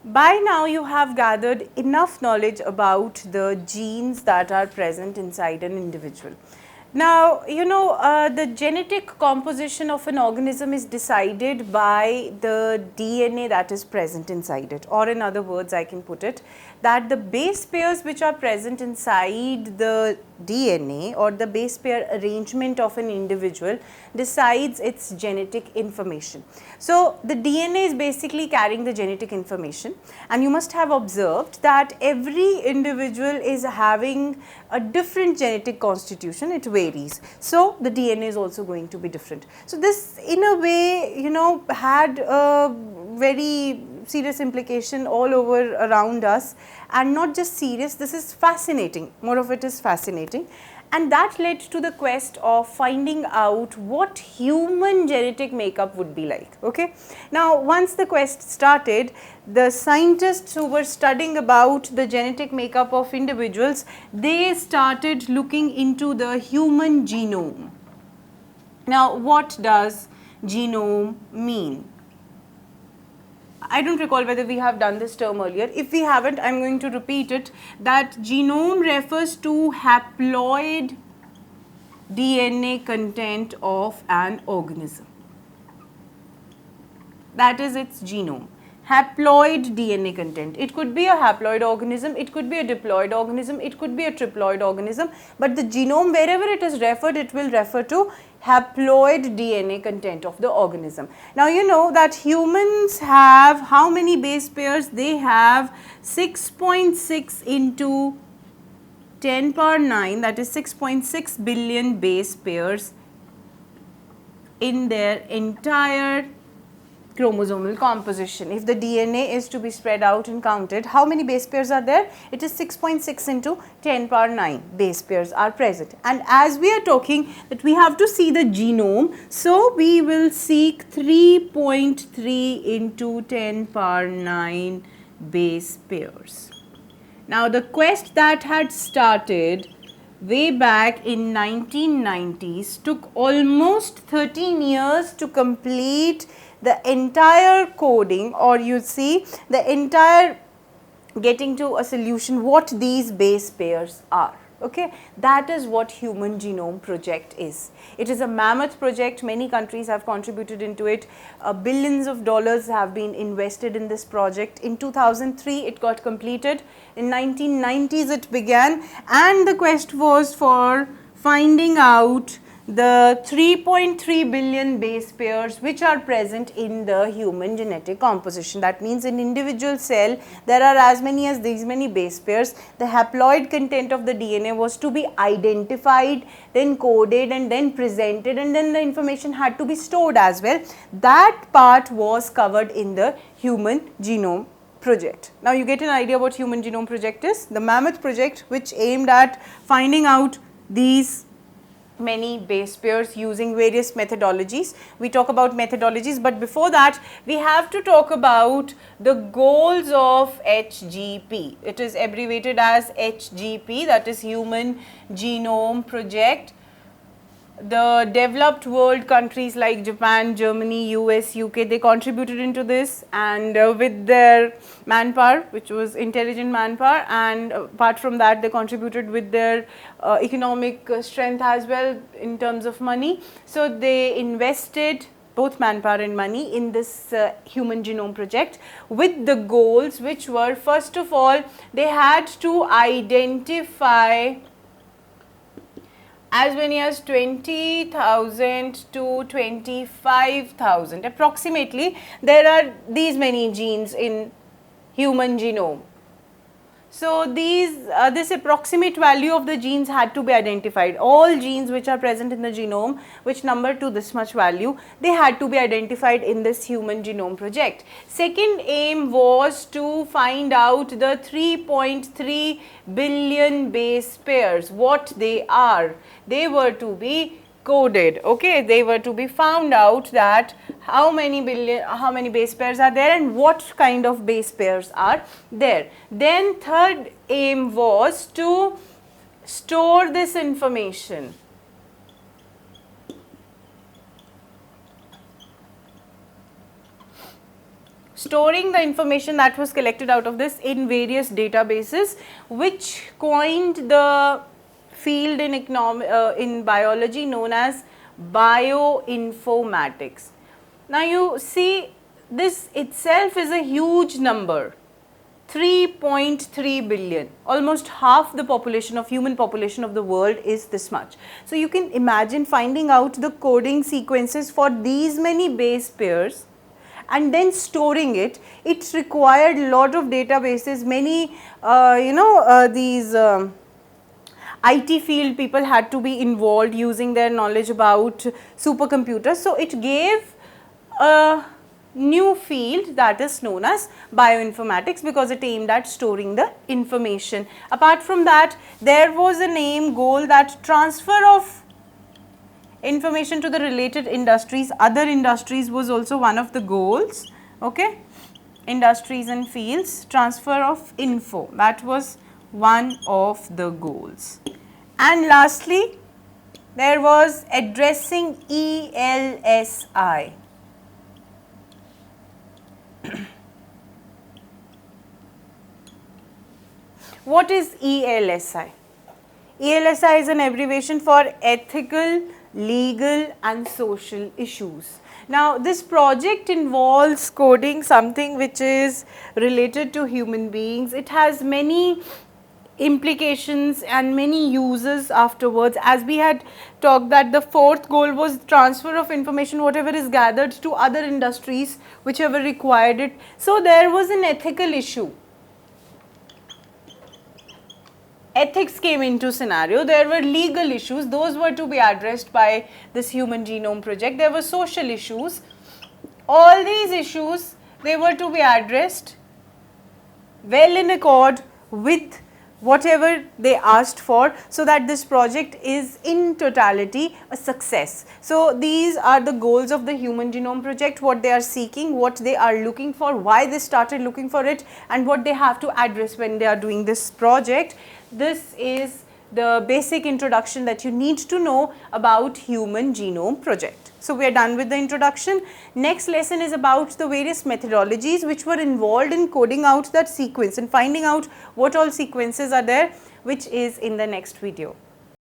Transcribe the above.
By now you have gathered enough knowledge about the genes that are present inside an individual. Now, the genetic composition of an organism is decided by the DNA that is present inside it, or in other words, I can put it that the base pairs which are present inside the DNA or the base pair arrangement of an individual decides its genetic information. So, the DNA is basically carrying the genetic information, and you must have observed that every individual is having a different genetic constitution, it varies. So, the DNA is also going to be different. So, this in a way had a very serious implication all over around us, and not just serious, this is fascinating, more of it is fascinating, and that led to the quest of finding out what human genetic makeup would be like. Okay. Now, once the quest started, the scientists who were studying about the genetic makeup of individuals, they started looking into the human genome. Now, what does genome mean? I don't recall whether we have done this term earlier. If we haven't, I am going to repeat it, that genome refers to haploid DNA content of an organism. That is its genome. Haploid DNA content. It could be a haploid organism, it could be a diploid organism, it could be a triploid organism, but the genome, wherever it is referred, it will refer to haploid DNA content of the organism. Now, you know that humans have how many base pairs? They have 6.6 into 10 power 9, that is 6.6 billion base pairs in their entire chromosomal composition. If the DNA is to be spread out and counted, how many base pairs are there? It is 6.6 into 10 power 9 base pairs are present. And as we are talking that we have to see the genome, so we will seek 3.3 into 10 power 9 base pairs. Now, the quest that had started way back in 1990s took almost 13 years to complete the entire coding, or you see the entire getting to a solution what these base pairs are. Okay, that is what Human Genome Project is. It is a mammoth project. Many countries have contributed into it. Billions of dollars have been invested in this project. In 2003 it got completed. In 1990s it began, and the quest was for finding out the 3.3 billion base pairs which are present in the human genetic composition. That means in individual cell there are as many as these many base pairs. The haploid content of the DNA was to be identified, then coded, and then presented, and then the information had to be stored as well. That part was covered in the Human Genome Project. Now, you get an idea what Human Genome Project is. The mammoth project which aimed at finding out these many base pairs using various methodologies. We talk about methodologies, but before that we have to talk about the goals of HGP. It is abbreviated as HGP, that is Human Genome Project. The developed world countries like Japan, Germany, US, UK, they contributed into this, and with their manpower, which was intelligent manpower, and apart from that they contributed with their economic strength as well in terms of money. So, they invested both manpower and money in this Human Genome Project with the goals which were, first of all, they had to identify as many as 20,000 to 25,000 approximately. There are these many genes in human genome. So, this approximate value of the genes had to be identified. All genes which are present in the genome which number to this much value, they had to be identified in this Human Genome Project. Second aim was to find out the 3.3 billion base pairs, what they are. They were to be coded. Okay, they were to be found out that how many base pairs are there and what kind of base pairs are there. Then third aim was to store this information. storing the information that was collected out of this in various databases, which coined the field in biology known as bioinformatics. Now you see, this itself is a huge number, 3.3 billion, almost half the population of human population of the world is this much. So you can imagine finding out the coding sequences for these many base pairs and then storing it. It required a lot of databases, many these IT field people had to be involved using their knowledge about supercomputers. So it gave a new field that is known as bioinformatics because it aimed at storing the information. Apart from that, there was a goal that transfer of information to the related industries, other industries was also one of the goals, okay. Industries and fields, transfer of info, that was one of the goals. And lastly, there was addressing ELSI. What is ELSI? ELSI is an abbreviation for ethical, legal and social issues. Now this project involves coding something which is related to human beings. It has many implications and many uses afterwards. As we had talked that the fourth goal was transfer of information, whatever is gathered, to other industries whichever required it. So there was an ethical issue. Ethics came into scenario, there were legal issues, those were to be addressed by this human genome project. There were social issues, all these issues they were to be addressed well in accord with whatever they asked for, so that this project is in totality a success. So these are the goals of the human genome project, what they are seeking, what they are looking for, why they started looking for it and what they have to address when they are doing this project. This is the basic introduction that you need to know about human genome project. So we are done with the introduction. Next lesson is about the various methodologies which were involved in coding out that sequence and finding out what all sequences are there, which is in the next video.